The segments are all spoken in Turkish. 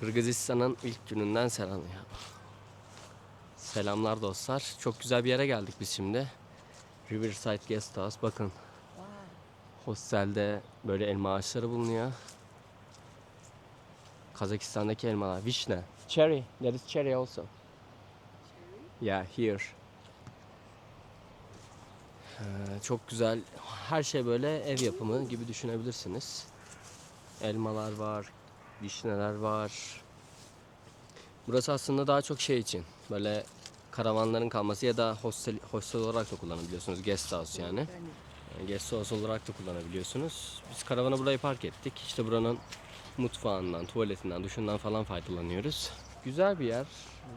Kırgızistan'ın ilk gününden selam ya. Selamlar dostlar. Çok güzel bir yere geldik biz şimdi. Riverside Guest House. Bakın. Hostelde böyle elma ağaçları bulunuyor. Kazakistan'daki elmalar. Vişne. Cherry. There is cherry also. Yeah, here. Çok güzel. Her şey böyle ev yapımı gibi düşünebilirsiniz. Elmalar var. Vişneler var. Burası aslında daha çok şey için. Böyle karavanların kalması ya da hostel olarak da kullanabiliyorsunuz. Guest house yani. Guest house olarak da kullanabiliyorsunuz. Biz karavanı buraya park ettik. İşte buranın mutfağından, tuvaletinden, duşundan falan faydalanıyoruz. Güzel bir yer.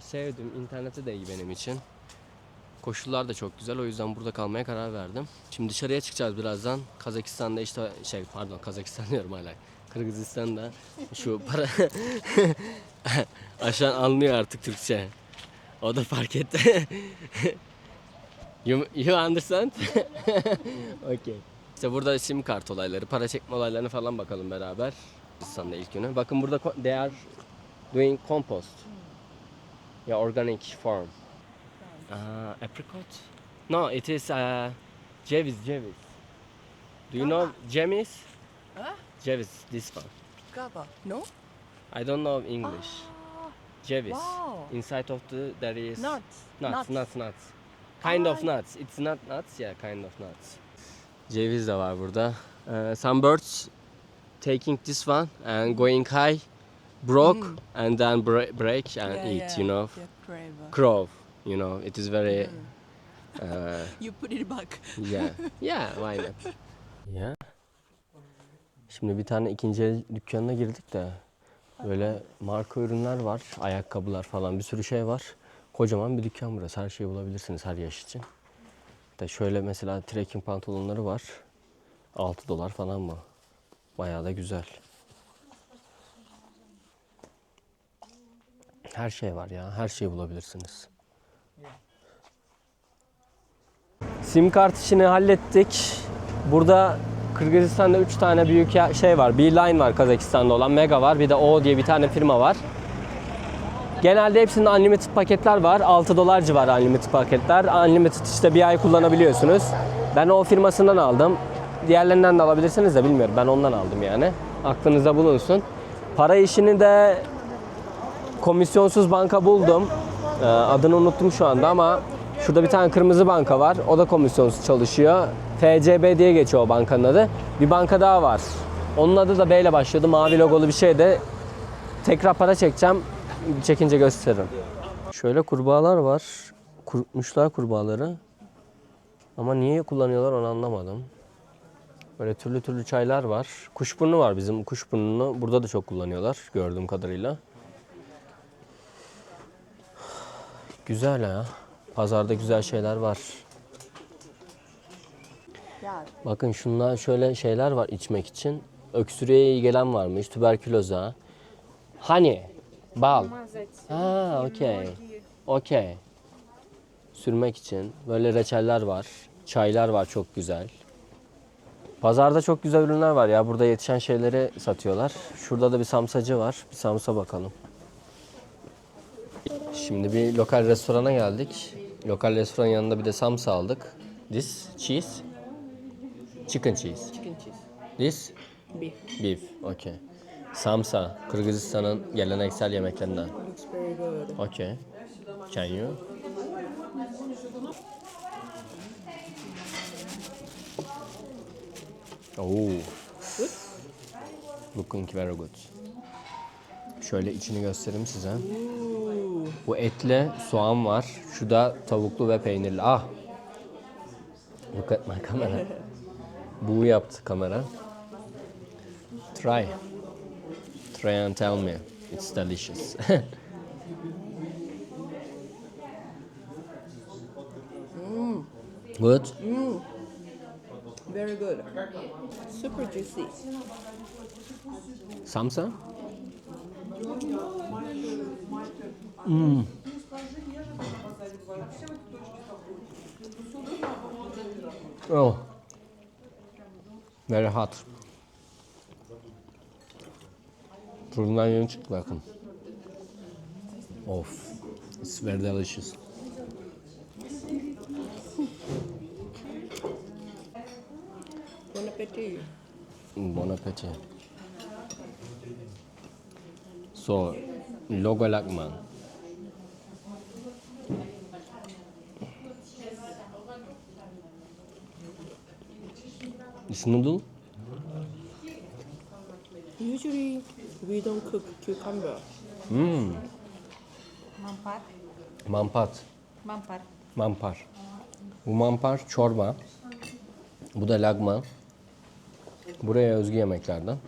Sevdim. İnterneti de iyi benim için. Koşullar da çok güzel. O yüzden burada kalmaya karar verdim. Şimdi dışarıya çıkacağız birazdan. Kazakistan'da işte Kazakistan diyorum hala. Kırgızistan'da şu para aşağı anlıyor artık Türkçe. O da fark etti. You understand? Okay. İşte burada sim kart olayları, para çekme olaylarını falan bakalım beraber. Kırgızistan'da ilk günü. Bakın burada they are doing compost. Yeah, organic farm. Apricot? No, it is ceviz. Do you know ceviz? Huh? Ceviz, this one. Gaba. No? I don't know English. Ceviz. Wow. Inside of there is Nuts. nuts. Kind of nuts. It's not nuts, yeah, kind of nuts. Ceviz de var burada. Some birds taking this one and going high, broke and then break and eat, you know. Yeah, crave. Crow, you know, it is very You put it back. yeah, why not? Yeah. Şimdi bir tane ikinci el dükkanına girdik de böyle marka ürünler var, ayakkabılar falan bir sürü şey var. Kocaman bir dükkan burası. Her şeyi bulabilirsiniz her yaş için. De şöyle mesela trekking pantolonları var. $6 falan mı? Bayağı da güzel. Her şey var ya. Her şeyi bulabilirsiniz. Sim kart işini hallettik. Burada Kırgızistan'da 3 tane büyük şey var. Beeline var Kazakistan'da olan. Mega var. Bir de O diye bir tane firma var. Genelde hepsinde unlimited paketler var. $6 civarı unlimited paketler. Unlimited işte bir ay kullanabiliyorsunuz. Ben o firmasından aldım. Diğerlerinden de alabilirsiniz de bilmiyorum. Ben ondan aldım yani. Aklınızda bulunsun. Para işini de komisyonsuz banka buldum. Adını unuttum şu anda ama şurada bir tane kırmızı banka var. O da komisyonsuz çalışıyor. FCB diye geçiyor o bankanın adı. Bir banka daha var. Onun adı da B ile başlıyordu. Mavi logolu bir şey de. Tekrar para çekeceğim. Çekince gösteririm. Şöyle kurbağalar var. Kurutmuşlar kurbağaları. Ama niye kullanıyorlar onu anlamadım. Böyle türlü türlü çaylar var. Kuşburnu var bizim. Kuşburnunu burada da çok kullanıyorlar gördüğüm kadarıyla. Güzel ha. Pazarda güzel şeyler var. Bakın şunlar şöyle şeyler var içmek için. Öksürüğe iyi gelen varmış. Tüberküloza. Honey. Bal. Okey. Okey. Sürmek için. Böyle reçeller var. Çaylar var çok güzel. Pazarda çok güzel ürünler var ya. Burada yetişen şeyleri satıyorlar. Şurada da bir samsacı var. Bir samsa bakalım. Şimdi bir lokal restorana geldik. Lokal restoranın yanında bir de samsa aldık. This cheese. Chicken cheese. Chicken cheese. This Beef. beef. Okay. Samsa, Kırgızistan'ın geleneksel yemeklerinden. Looks very good. Okay. Can you? Oh. Good. Looking very good. Şöyle içini göstereyim size. Ooh. Bu etli soğan var. Şu da tavuklu ve peynirli. Ah. Look at my camera. Bu yaptı kamera. Try. Try and tell me. It's delicious. Good? Very good. Super juicy. Samsa? Oh. Very hot. Fırından yeni çıktı bakın. Of. It's very delicious. Bon appetit. Bon appetit. So, logo lagman. It's noodle? Usually we don't cook cucumber. Mampar. Mampat. Mampar. Mampar. Bu mampar çorba. Bu da lagman. Buraya özgü yemeklerden.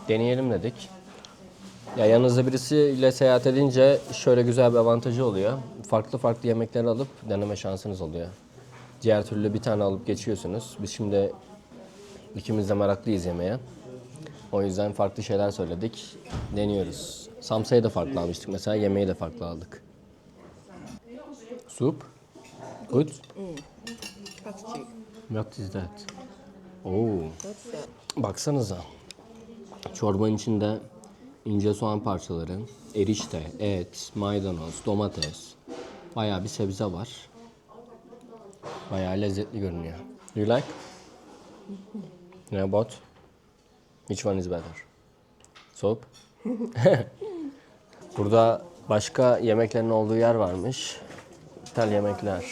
Deneyelim dedik. Ya yanınızda birisiyle seyahat edince şöyle güzel bir avantajı oluyor. Farklı farklı yemekleri alıp deneme şansınız oluyor. Diğer türlü bir tane alıp geçiyorsunuz. Biz şimdi ikimiz de meraklıyız yemeğe. O yüzden farklı şeyler söyledik. Deniyoruz. Samsa'yı da farklı almıştık mesela. Yemeği de farklı aldık. Soup. Good. That's cheap. What is that? Oh. That's that. Baksanıza. Çorbanın içinde ince soğan parçaları, erişte, et, maydanoz, domates. Bayağı bir sebze var. Bayağı lezzetli görünüyor. Do you like? Yeah, but which one is better? Soup? Burada başka yemeklerin olduğu yer varmış. İtalyan yemekler.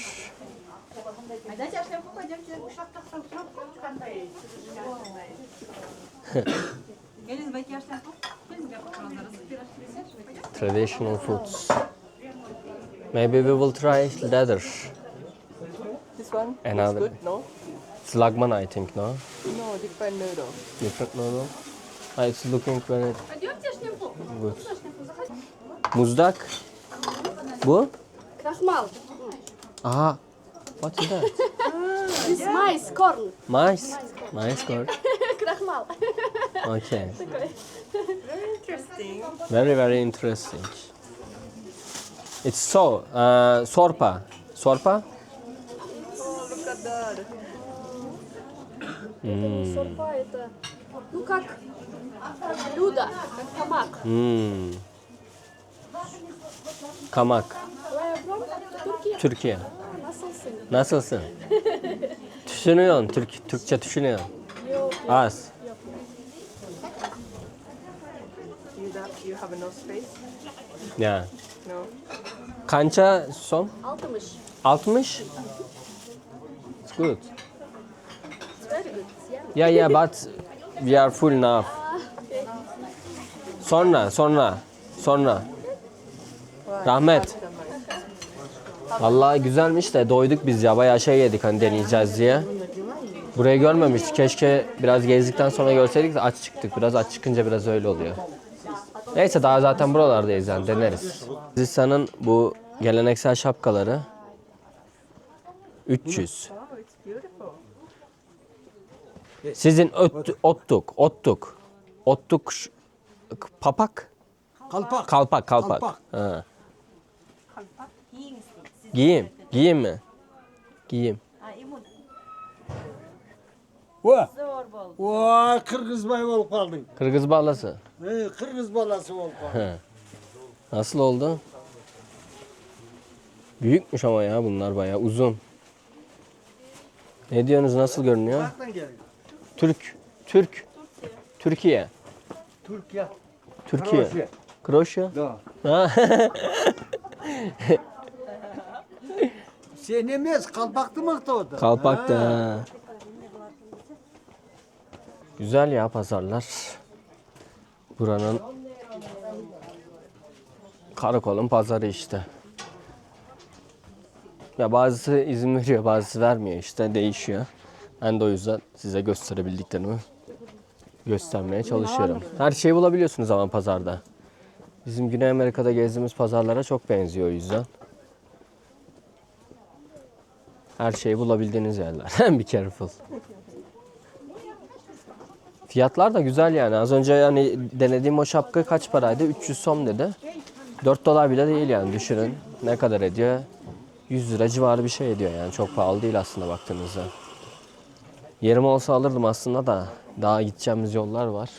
Traditional foods. Maybe we will try leather. This one Another. is good, no? It's lagman, I think, no? No, different noodle. Different noodle. It's looking very good. Muzdak. Bu? Крахмал. Aha. What is that? This mais, corn. Mice. Mice corn. Крахмал. Okay. Interesting. Very, very interesting. It's so, sorpa. Sorpa? Oh, look at that. Сорпа это, ну как блюдо, как камак. Kamak. Where are you from? Turkey. Türkiye. Nasılsın? Nasılsın? Düşünüyorsun. Türkçe düşünüyorsun. Yok. Az. You have no space? Ya. No. Kança son? 60. 60? It's good. It's very good. It's yummy. Yeah, but we are full now. Sonra. Rahmet. Vallahi güzelmiş de doyduk biz ya. Bayağı şey yedik hani deneyeceğiz diye. Burayı görmemiştik. Keşke biraz gezdikten sonra görseydik de aç çıktık. Biraz aç çıkınca biraz öyle oluyor. Neyse daha zaten buralardayız yani deneriz. Hindistan'ın bu geleneksel şapkaları 300. Oh, it's beautiful. Sizin ottuk papak? Kalpak. Ha. Giyim mi? Giyim. Vay Kırgız bay olup kaldın. Kırgız balası. Kırgız balası olup kaldın. Nasıl oldu? Büyükmüş ama ya bunlar bayağı uzun. Ne diyorsunuz nasıl görünüyor? Nereden geliyor? Türkiye. Türkiye. Kroşya. Da. Ha. Sen emez kalpaktı mı orada? Kalpak da. Güzel ya pazarlar. Buranın karakolun pazarı işte. Ya bazısı izin veriyor, bazısı vermiyor işte değişiyor. Ben de o yüzden size gösterebildiklerimi göstermeye çalışıyorum. Her şeyi bulabiliyorsunuz ama pazarda. Bizim Güney Amerika'da gezdiğimiz pazarlara çok benziyor o yüzden. Her şeyi bulabildiğiniz yerler. Be careful. Fiyatlar da güzel yani. Az önce yani denediğim o şapka kaç paraydı? 300 som dedi. 4 dolar bile değil yani düşünün. Ne kadar ediyor? 100 lira civarı bir şey ediyor yani. Çok pahalı değil aslında baktığınızda. Yerim olsa alırdım aslında da. Daha gideceğimiz yollar var.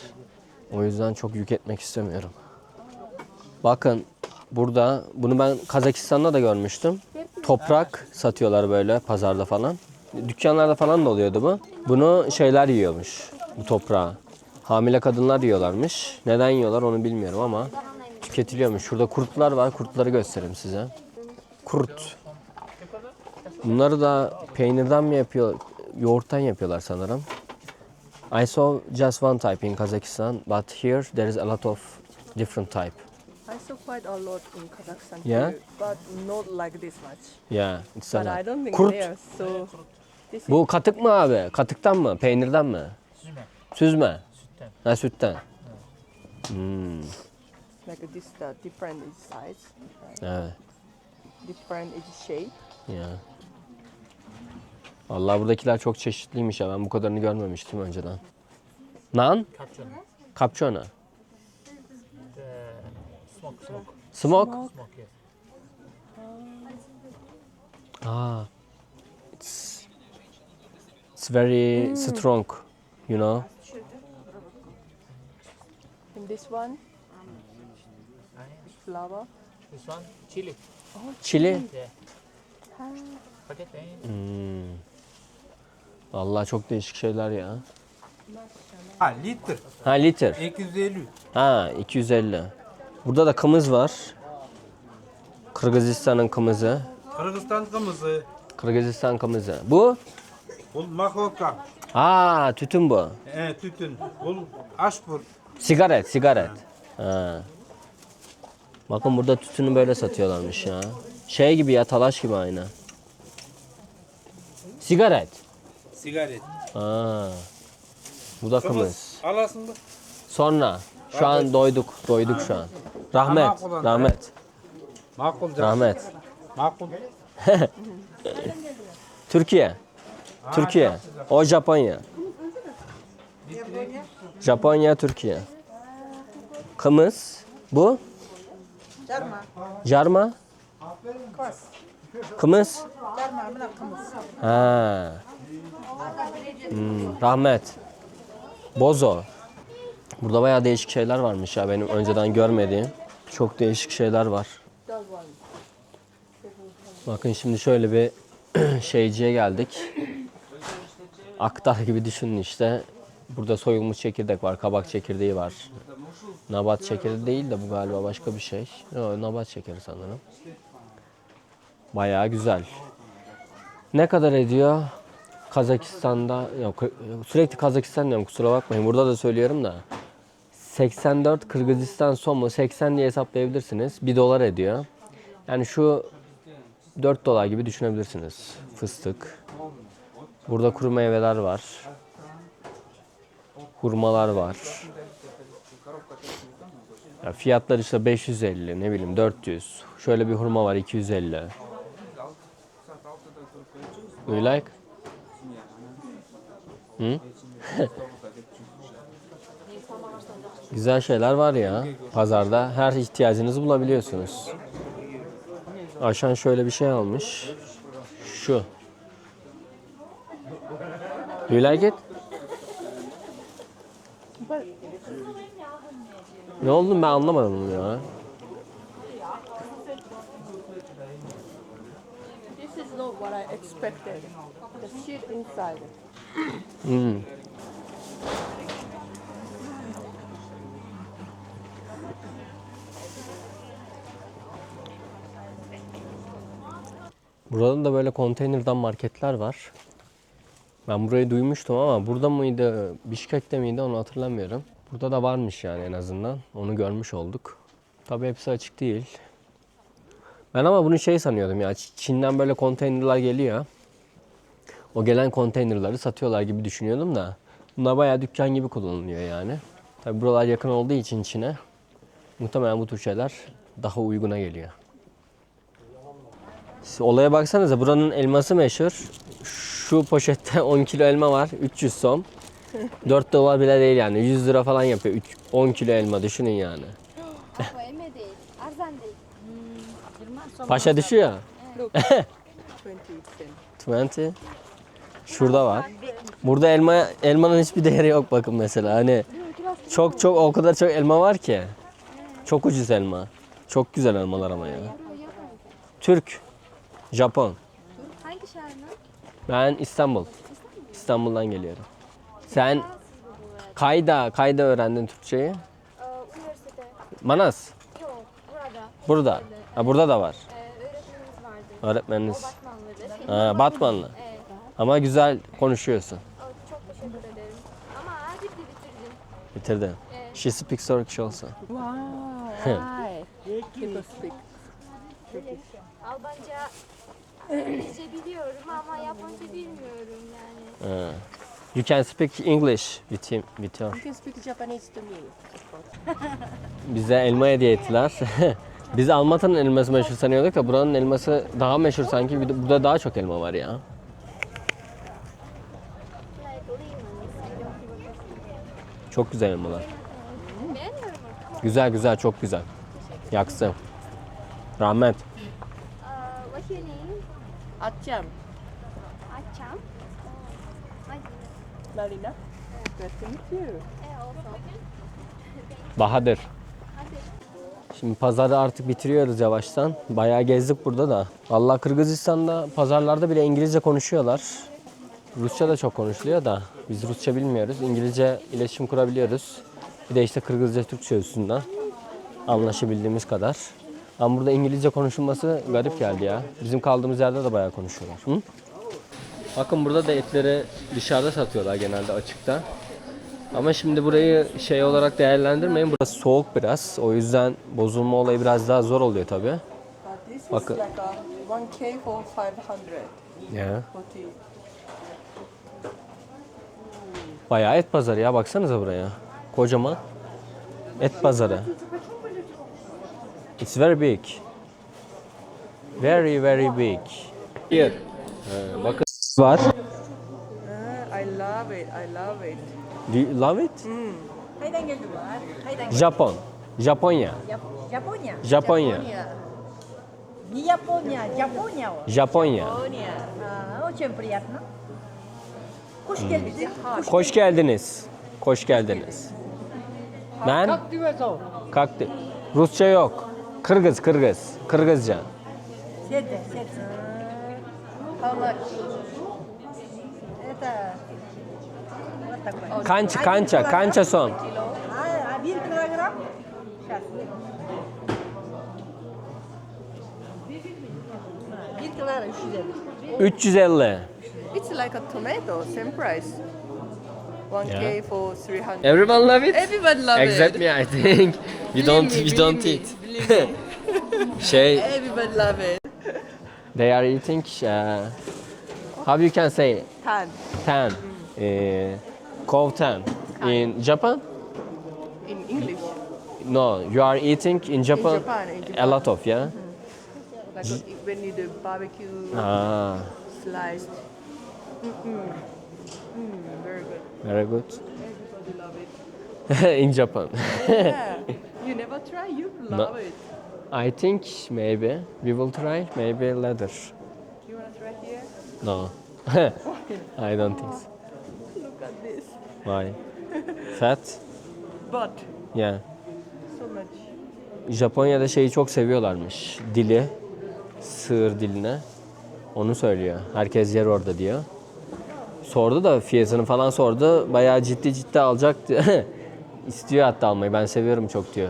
O yüzden çok yük etmek istemiyorum. Bakın burada bunu ben Kazakistan'da da görmüştüm. Toprak satıyorlar böyle pazarda falan. Dükkanlarda falan da oluyordu bu. Bunu şeyler yiyormuş bu toprağı. Hamile kadınlar yiyorlarmış. Neden yiyorlar onu bilmiyorum ama tüketiliyormuş. Şurada kurtlar var. Kurtları göstereyim size. Kurt. Bunları da peynirden mi yapıyor? Yoğurttan yapıyorlar sanırım. I saw just one type in Kazakhstan, but here there is a lot of different type. I saw quite a lot in Kazakhstan Yeah? too, but not like this much. Yeah, it's a But I lot. don't think Kurt. they are so. This is Bu katık mı abi? Katıktan mı? Peynirden mi? Süzme. Ha sütten. like this different in size, Evet. different in shape. Ya. Vallahi buradakiler çok çeşitliymiş ya. Ben bu kadarını görmemiştim önceden. Nan? Kapçona. Smoke. Ah. It's very strong, you know. And this one, flower. This one, chili. Chili. Yeah. Packet Vallahi çok değişik şeyler ya. Ha litre Ha liter. 250. Ha 250. Burada da kımız var. Kırgızistan'ın kımızı. Kırgızistan kımızı. Kırgızistan kımızı. Bu? Bu mahoka. Aa tütün bu. Tütün. Bu aşpur. Sigaret. Ha. Bakın burada tütünü böyle satıyorlarmış ya. Şey gibi ya, talaş gibi aynı. Sigaret. Sigaret. Ha. Bu da kımız. Alasın da. Sonra. Şu an doyduk şu an. Rahmet. Makul. Rahmet. Makul. Türkiye. O Japonya. Japonya, Türkiye. Kımız. Bu? Jarma. Kımız. Ha. Rahmet. Bozo. Burada bayağı değişik şeyler varmış ya, benim önceden görmediğim. Çok değişik şeyler var. Bakın şimdi şöyle bir şeyciye geldik. Aktar gibi düşünün işte. Burada soyulmuş çekirdek var, kabak çekirdeği var. Nabat şekeri değil de bu galiba başka bir şey. Yok, nabat şekeri sanırım. Bayağı güzel. Ne kadar ediyor? Kazakistan'da, yok sürekli Kazakistan diyorum, kusura bakmayın. Burada da söylüyorum da. 84 Kırgızistan somu, 80 diye hesaplayabilirsiniz. 1 dolar ediyor. Yani şu 4 dolar gibi düşünebilirsiniz. Fıstık. Burada kuru meyveler var. Hurmalar var. Ya fiyatlar işte 550, ne bileyim 400. Şöyle bir hurma var 250. Do you like? Hı? Güzel şeyler var ya pazarda. Her ihtiyacınızı bulabiliyorsunuz. Aşan şöyle bir şey almış. Şu. Do you like it? Ne oldu ben anlamadım bunu ya. This is not what I expected. The shit inside. Burada da böyle konteynerden marketler var. Ben burayı duymuştum ama burada mıydı, Bişkek'te miydi onu hatırlamıyorum. Burada da varmış yani en azından. Onu görmüş olduk. Tabii hepsi açık değil. Ben ama bunu şey sanıyordum ya. Çin'den böyle konteynerler geliyor. O gelen konteynerları satıyorlar gibi düşünüyordum da. Bunlar bayağı dükkan gibi kullanılıyor yani. Tabii buralar yakın olduğu için Çin'e. Muhtemelen bu tür şeyler daha uyguna geliyor. Siz olaya baksanıza, buranın elması meşhur. Şu poşette 10 kilo elma var. 300 som. 4 dolar bile değil yani. 100 lira falan yapıyor. 10 kilo elma düşünün yani. Bu eme değil, arzan değil. Paşa düşüyor. Look, 20 cent. 20. Şurada var. Burada elmanın hiçbir değeri yok bakın mesela. Hani çok o kadar çok elma var ki. Çok ucuz elma. Çok güzel elmalar ama ya. Türk, Japon. Hangi şehirden? Ben İstanbul. İstanbul'dan geliyorum. Sen kayda öğrendin Türkçeyi? Üniversitede. Manas. Yok, burada. Burada. Ha, burada da var. Öğretmenimiz vardı. Öğretmeniniz. Batmanlıdır. Ha, Batmanlı. Evet. Ama güzel konuşuyorsun. Çok teşekkür ederim. Ama bitirdim. Bitirdin. She speaks Turkish also. Wow. Why? People speak. Albanca İngilizce biliyorum ama Japonca bilmiyorum yani. You can speak English with him, with her. You can speak Japanese to me. Bize elma hediye ettiler. Biz Almata'nın elması meşhur sanıyorduk da buranın elması daha meşhur sanki. Burada daha çok elma var ya. Like lemons. Çok güzel elmalar. Beğeniyor mu? Güzel güzel, çok güzel. Yaksı. Rahmet. What's your name? Acham. Acham. Marina. Nice to meet you. Bahadır. Şimdi pazarı artık bitiriyoruz yavaştan. Bayağı gezdik burada da. Vallahi Kırgızistan'da pazarlarda bile İngilizce konuşuyorlar. Rusça da çok konuşuluyor da biz Rusça bilmiyoruz. İngilizce iletişim kurabiliyoruz. Bir de işte Kırgızca, Türkçe üstünden anlaşabildiğimiz kadar. Ama burada İngilizce konuşulması garip geldi ya. Bizim kaldığımız yerde de bayağı konuşuyorlar. Hı? Bakın burada da etleri dışarıda satıyorlar genelde, açıkta. Ama şimdi burayı şey olarak değerlendirmeyin. Burası soğuk biraz. O yüzden bozulma olayı biraz daha zor oluyor tabii. This is Bakın. like a 1K for 500. Ya. 40. Bayağı et pazarı ya. Baksanıza buraya. Kocaman et pazarı. It's very big. Very very big. Here. Bakın var. I love it. I love it. Do you love it? Haydan geldi var? Haydan Japon. Japonya. Japonya. Japonya. Не Япония, Japonya o. Japonya. Очень приятно. Hoş geldiniz. Hoş geldiniz. Hoş geldiniz. Ben kalktı. Rusça yok. Kırgız. Kırgızca. Седьте. Павлович. Это вот такой. Kança son. 1 килограмм. Сейчас. 1 килограмм 350. 350. It's like a tomato, same price. 1K Yeah. for 300. Everyone love it? Everyone love Except it. me, I think. We don't eat. Şey, Everyone love it. they are eating. How you can say Tan. tan? Kow-tan. In Japan? In English. No, you are eating in Japan. In Japan. A lot of, yeah. Like when you do barbecue Ah, sliced. Very good. very good. Everybody love it. In Japan. Yeah. You never try, you love it. I think maybe we will try. Maybe later. You wanna try here? No. I don't think so. Look at this. Why? Fat? But Yeah. so much. Japonya'da şeyi çok seviyorlarmış. Dili. Sığır diline. Onu söylüyor. Herkes yer orada diyor. Sordu da fiyatını falan sordu. Bayağı ciddi alacaktı. İstiyor hatta almayı. Ben seviyorum çok diyor.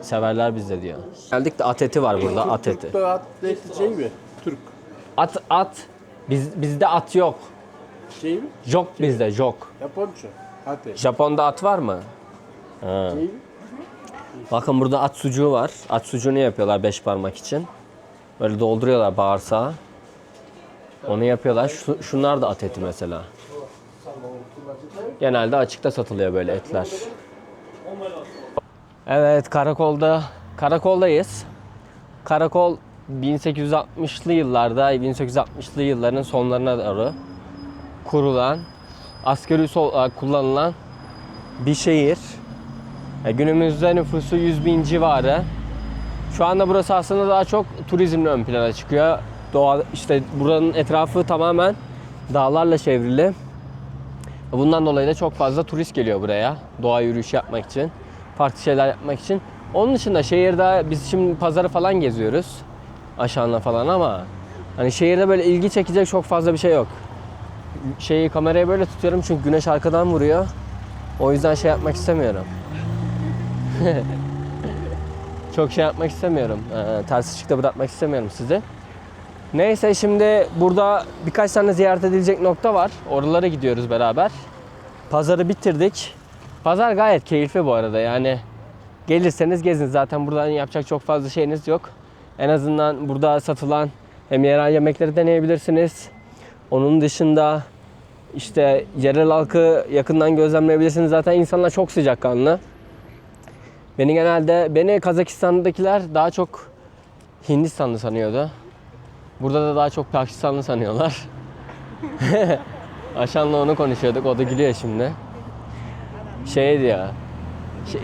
Severler bizde diyor. Geldik de at eti var burada. At eti. At eti şey mi? Türk At. Bizde at yok. şey mi? Yok bizde yok. Japonca. Hadi. Japon'da at var mı? Ha. Şey mi? Bakın burada at sucuğu var. At sucuğunu yapıyorlar 5 parmak için. Böyle dolduruyorlar bağırsağı. Onu yapıyorlar. Şunlar da at eti mesela. Genelde açıkta satılıyor böyle etler. Evet, karakoldayız. Karakol 1860'lı yıllarda, 1860'lı yılların sonlarına doğru kurulan, askeri olarak kullanılan bir şehir. Günümüzde nüfusu 100.000 civarı. Şu anda burası aslında daha çok turizmle ön plana çıkıyor. Doğa, işte buranın etrafı tamamen dağlarla çevrili. Bundan dolayı da çok fazla turist geliyor buraya. Doğa yürüyüşü yapmak için, farklı şeyler yapmak için. Onun dışında şehirde biz şimdi pazarı falan geziyoruz. Aşağına falan ama hani şehirde böyle ilgi çekecek çok fazla bir şey yok. Kamerayı böyle tutuyorum çünkü güneş arkadan vuruyor. O yüzden şey yapmak istemiyorum. Çok şey yapmak istemiyorum. Ters ışıkta bırakmak istemiyorum sizi. Neyse şimdi burada birkaç tane ziyaret edilecek nokta var. Oralara gidiyoruz beraber. Pazarı bitirdik. Pazar gayet keyifli bu arada yani. Gelirseniz gezin. Zaten buradan yapacak çok fazla şeyiniz yok. En azından burada satılan hem yerel yemekleri deneyebilirsiniz. Onun dışında işte yerel halkı yakından gözlemleyebilirsiniz. Zaten insanlar çok sıcakkanlı. Beni Kazakistan'dakiler daha çok Hindistanlı sanıyordu. Burada da daha çok Pakistanlı sanıyorlar. Aşan'la onu konuşuyorduk. O da gülüyor şimdi. Şey diyor.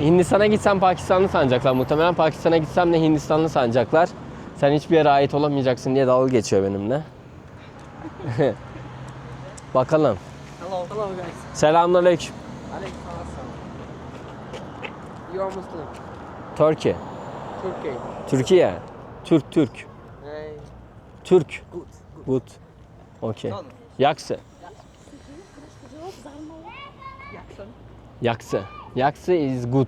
Hindistan'a gitsem Pakistanlı sanacaklar. Muhtemelen Pakistan'a gitsem de Hindistanlı sanacaklar. Sen hiçbir yere ait olamayacaksın diye dalga geçiyor benimle. Bakalım. Hello guys. Selamünaleyküm. You are Muslim. Turkey. Turkey. Türkiye. Türk. Hey. Türk. Good. Okay. Yaksı. Yaksı is good.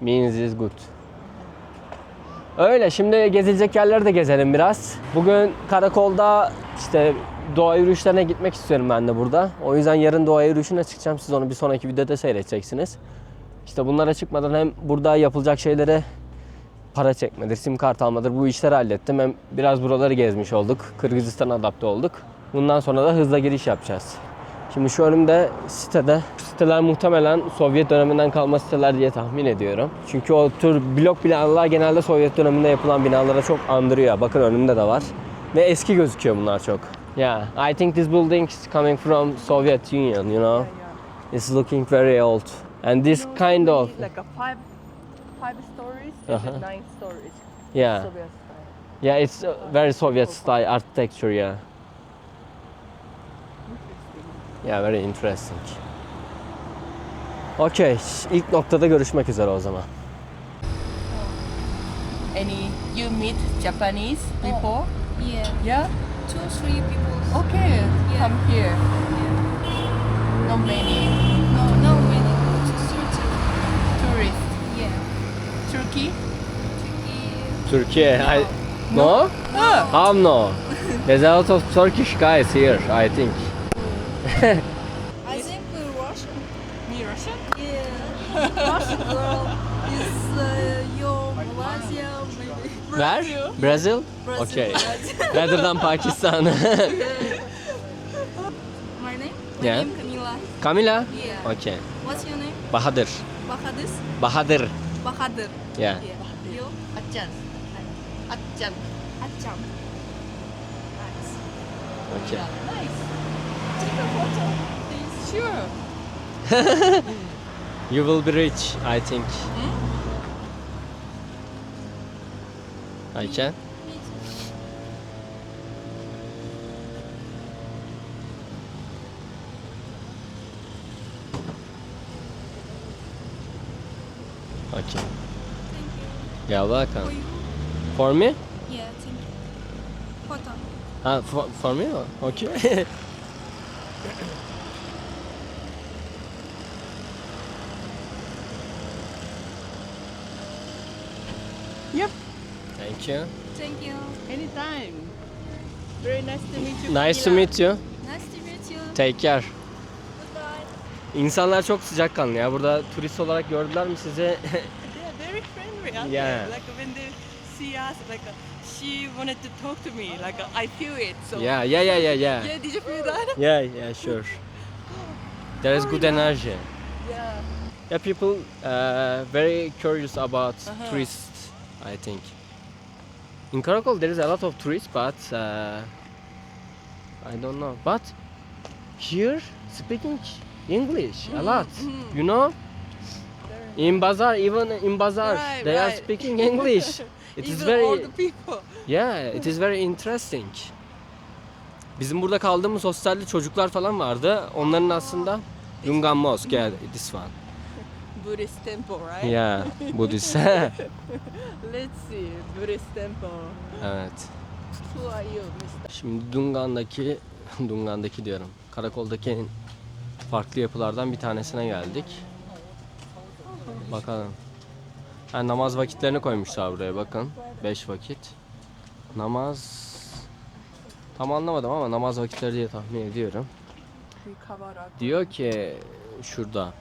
Means is good. Öyle şimdi gezilecek yerleri de gezelim biraz. Bugün karakolda işte doğa yürüyüşlerine gitmek istiyorum ben de burada. O yüzden yarın doğa yürüyüşüne çıkacağım. Siz onu bir sonraki videoda seyredeceksiniz. İşte bunlara çıkmadan hem burada yapılacak şeylere para çekmedir, sim kart almadır bu işleri hallettim. Hem biraz buraları gezmiş olduk. Kırgızistan'a adapte olduk. Bundan sonra da hızla giriş yapacağız. Şimdi şu önümde siteler muhtemelen Sovyet döneminden kalma siteler diye tahmin ediyorum. Çünkü o tür blok binalar genelde Sovyet döneminde yapılan binalara çok andırıyor. Bakın önümde de var. Ve eski gözüküyor bunlar çok. Yeah, I think this building is coming from Soviet Union, you know. It's looking very old. And this kind of Like a five stories Uh-huh. and 9 stories. yeah. Soviet style. Yeah, it's very Soviet style architecture, yeah. Yeah, very interesting. Okay, ilk noktada görüşmek üzere o zaman. Any you meet Japanese before? Yeah. Yeah. 2-3 people. Okay. Come here. Not many No many. Just 30. tourists. Yeah. Turkey. Türkiye. No? How no? There's a lot of Turkish guys here, I think. I think Russian. Me Russian? Yeah. Russian girl is your Malaysia maybe. Where? Brazil? Okay. Rather than Pakistan. My name? My Yeah. name Camila. Camila? Yeah. Okay. What's your name? Bahadır. Bahadis? Bahadır. Bahadur. Yeah. Yeah. You? Achan. Achan. Acham. Nice. Okay. Nice. Take a photo, please. Sure. You will be rich, I think. I can. Okay. You're welcome. For you? For me? Yeah, thank you. Photo. For me? Okay. Yep. Thank you. Thank you. Anytime. Very nice to meet you. Nice to Camila. meet you. Nice to meet you. Take care. Goodbye. İnsanlar çok sıcakkanlı ya. Burada turist olarak gördüler mi sizi? They are very friendly out Yeah. there. Like when they see us, like she wanted to talk to me. Like I feel it. So Yeah. Yeah, did you feel that? Yeah, sure. There is good energy. Yeah. Yeah, people very curious about tourists, I think. In Karakol there is a lot of tourists, but I don't know. But here speaking English a lot, you know. In bazaar, even in bazaar, Right, they are right. speaking English. It is Even very all the people. yeah, it is very interesting. Bizim burada kaldığımız hostelde çocuklar falan vardı. Onların aslında Yungan Mosque, yeah, this one. Buddhist temple, right? Yeah, Buddhist. Let's see, Buddhist temple. Evet. Who are you, Mr.? Şimdi Dungan'daki diyorum. Karakoldaki en farklı yapılardan bir tanesine geldik. Bakalım. Ha, namaz vakitlerini koymuşlar buraya bakın. 5 vakit. Namaz tam anlamadım ama namaz vakitleri diye tahmin ediyorum. We covered up. Diyor ki şurada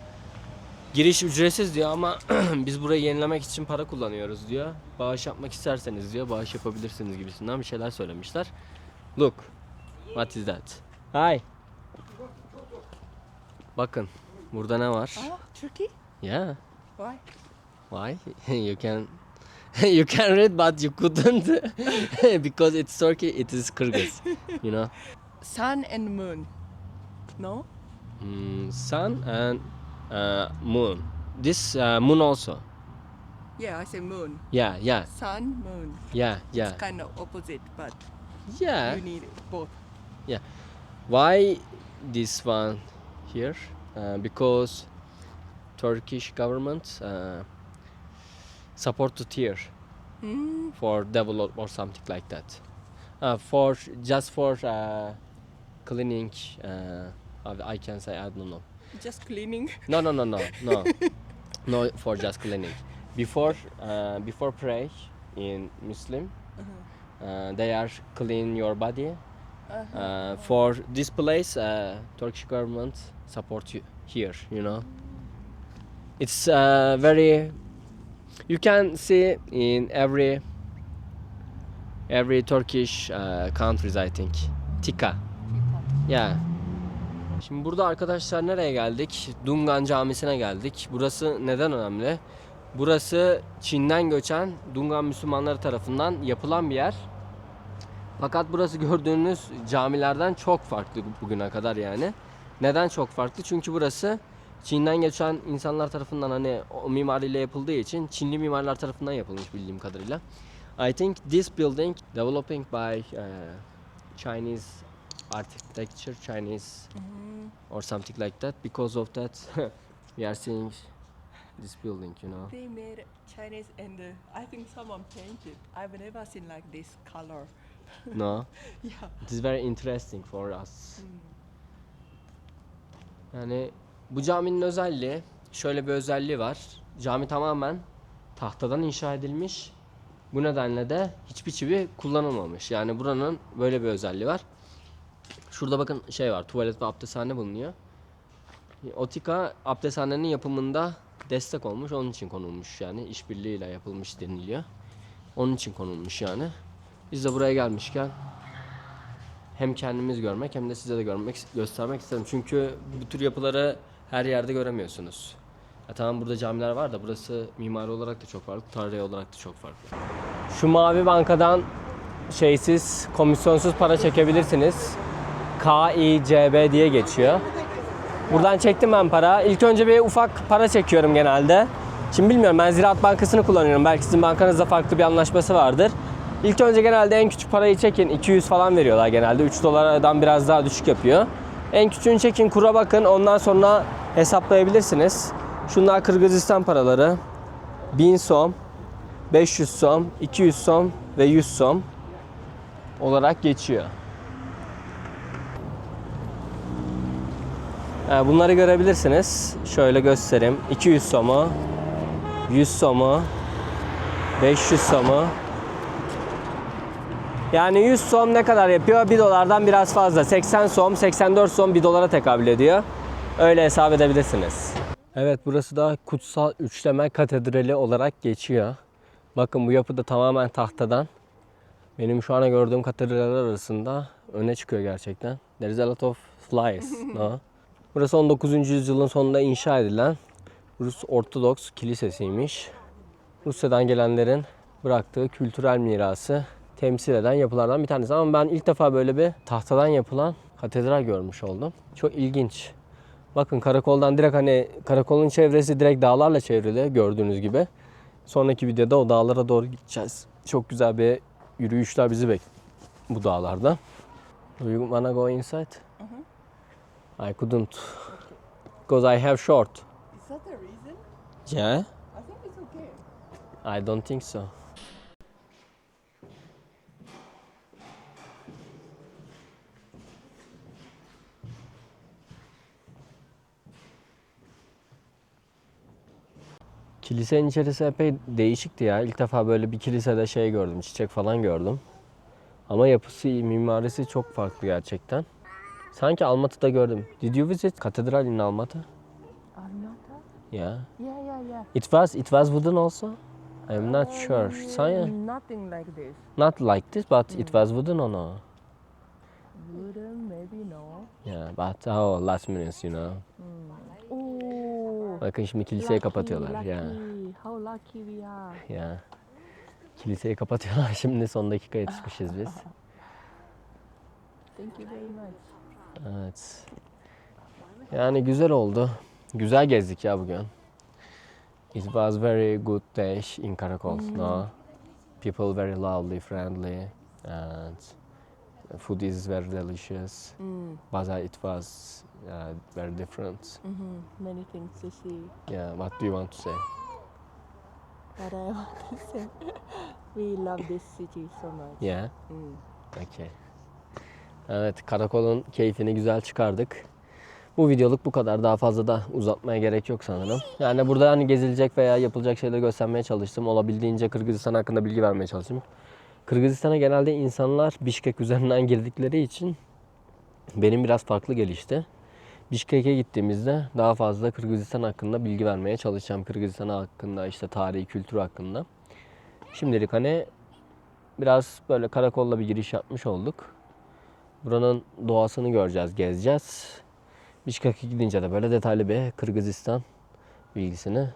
giriş ücretsiz diyor ama biz burayı yenilemek için para kullanıyoruz diyor. Bağış yapmak isterseniz diyor bağış yapabilirsiniz gibisinden bir şeyler söylemişler. Look. What is that? Hi. Bakın burada ne var? Oh, Turkey? Yeah. Why? Why? You can you can read but you couldn't because it's Turkey, it is Kyrgyz. You know? Sun and moon. No? Sun and moon. This moon also. Yeah, I say moon. Yeah. Sun, moon. Yeah. Kind of opposite, but Yeah. you need both. Why this one here? Because Turkish government support the tier for develop or something like that. For cleaning. I can say I don't know. Just cleaning. No. No, for just cleaning. Before pray in Muslim, they are clean your body. For this place, Turkish government support you here. You know, it's very. You can see in every Turkish countries, I think. Tika. Yeah. Şimdi burada arkadaşlar nereye geldik? Dungan Camisi'ne geldik. Burası neden önemli? Burası Çin'den göçen Dungan Müslümanları tarafından yapılan bir yer. Fakat burası gördüğünüz camilerden çok farklı bugüne kadar yani. Neden çok farklı? Çünkü burası Çin'den geçen insanlar tarafından hani o mimariyle yapıldığı için Çinli mimarlar tarafından yapılmış bildiğim kadarıyla. I think this building developing by Chinese architecture, Chinese or something like that. Because of that, we are seeing this building, you know. They made Chinese and I think someone painted. I've never seen like this color. No, Yeah. it is very interesting for us. Yani bu caminin özelliği, şöyle bir özelliği var. Cami tamamen tahtadan inşa edilmiş. Bu nedenle de hiçbir çivi kullanılmamış. Yani buranın böyle bir özelliği var. Şurada bakın şey var, tuvalet ve abdesthane bulunuyor. Otika abdesthanenin yapımında destek olmuş, onun için konulmuş yani. İşbirliğiyle yapılmış deniliyor. Onun için konulmuş yani. Biz de buraya gelmişken hem kendimiz görmek hem de size de göstermek isterim. Çünkü bu tür yapıları her yerde göremiyorsunuz. Ya tamam burada camiler var da burası mimari olarak da çok farklı, tarihi olarak da çok farklı. Şu mavi bankadan şeysiz, komisyonsuz para çekebilirsiniz. KİCB diye geçiyor. Buradan çektim ben para. İlk önce bir ufak para çekiyorum genelde. Şimdi bilmiyorum, ben Ziraat Bankası'nı kullanıyorum. Belki sizin bankanızda farklı bir anlaşması vardır. İlk önce genelde en küçük parayı çekin. 200 falan veriyorlar genelde. 3 dolardan biraz daha düşük yapıyor. En küçüğünü çekin, kura bakın. Ondan sonra hesaplayabilirsiniz. Şunlar Kırgızistan paraları. 1000 som, 500 som, 200 som ve 100 som olarak geçiyor. Bunları görebilirsiniz. Şöyle göstereyim. 200 somu, 100 somu, 500 somu. Yani 100 som ne kadar yapıyor? 1 dolardan biraz fazla. 80 som, 84 som 1 dolara tekabül ediyor. Öyle hesap edebilirsiniz. Evet, burası da Kutsal Üçleme Katedrali olarak geçiyor. Bakın bu yapı da tamamen tahtadan. Benim şu ana gördüğüm katedraller arasında öne çıkıyor gerçekten. There is a lot of flies. No? Burası 19. yüzyılın sonunda inşa edilen Rus Ortodoks Kilisesi'ymiş. Rusya'dan gelenlerin bıraktığı kültürel mirası temsil eden yapılardan bir tanesi. Ama ben ilk defa böyle bir tahtadan yapılan katedral görmüş oldum. Çok ilginç. Bakın karakoldan direkt, hani karakolun çevresi direkt dağlarla çevrili gördüğünüz gibi. Sonraki videoda o dağlara doğru gideceğiz. Çok güzel bir yürüyüşler bizi bekliyor bu dağlarda. Do you wanna go inside? I couldn't because I have short. Is that the reason? Yeah? I think it's okay. I don't think so. Kilisenin içerisi epey değişikti ya. İlk defa böyle bir kilisede şey gördüm, çiçek falan gördüm. Ama yapısı, mimarisi çok farklı gerçekten. Sanki Almatı'da gördüm. Did you visit Cathedral in Almaty? Almata? Yeah. Yeah. It was wooden also? I'm not sure. Nothing like this. Not like this, but it was wooden or no? Wooden, maybe no. Yeah, but oh, last minute, you know. Oh. Bakın şimdi kiliseyi kapatıyorlar. Yeah. How lucky we are. Yeah. Kiliseyi kapatıyorlar. Şimdi son dakika yetişmişiz biz. Thank you very much. Evet. Yani güzel oldu. Güzel gezdik ya bugün. It was very good day in Karakol. No? People very lovely, friendly, and food is very delicious. But it was very different. Many things to see. Yeah. What do you want to say? But I want to say, we love this city so much. Yeah. Okay. Evet, karakolun keyfini güzel çıkardık. Bu videoluk bu kadar. Daha fazla da uzatmaya gerek yok sanırım. Yani burada hani gezilecek veya yapılacak şeyleri göstermeye çalıştım. Olabildiğince Kırgızistan hakkında bilgi vermeye çalıştım. Kırgızistan'a genelde insanlar Bişkek üzerinden girdikleri için benim biraz farklı gelişti. Bişkek'e gittiğimizde daha fazla Kırgızistan hakkında bilgi vermeye çalışacağım. Kırgızistan hakkında, işte tarihi, kültür hakkında. Şimdilik hani biraz böyle karakolla bir giriş yapmış olduk. Buranın doğasını göreceğiz, gezeceğiz. Bişkek'e gidince de böyle detaylı bir Kırgızistan bilgisini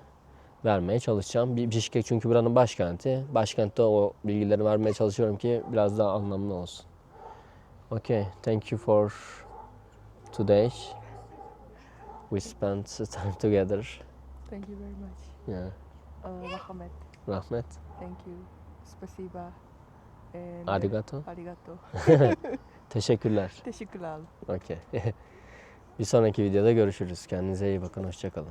vermeye çalışacağım. Bişkek çünkü buranın başkenti. Başkentte o bilgileri vermeye çalışıyorum ki biraz daha anlamlı olsun. Okay, thank you for today. We spent time together. Thank you very much. Yeah. Rahmet. Rahmet. Thank you. Spasiba. Arigato. Arigato. Teşekkürler. Teşekkürler. Okay. Bir sonraki videoda görüşürüz. Kendinize iyi bakın. Hoşça kalın.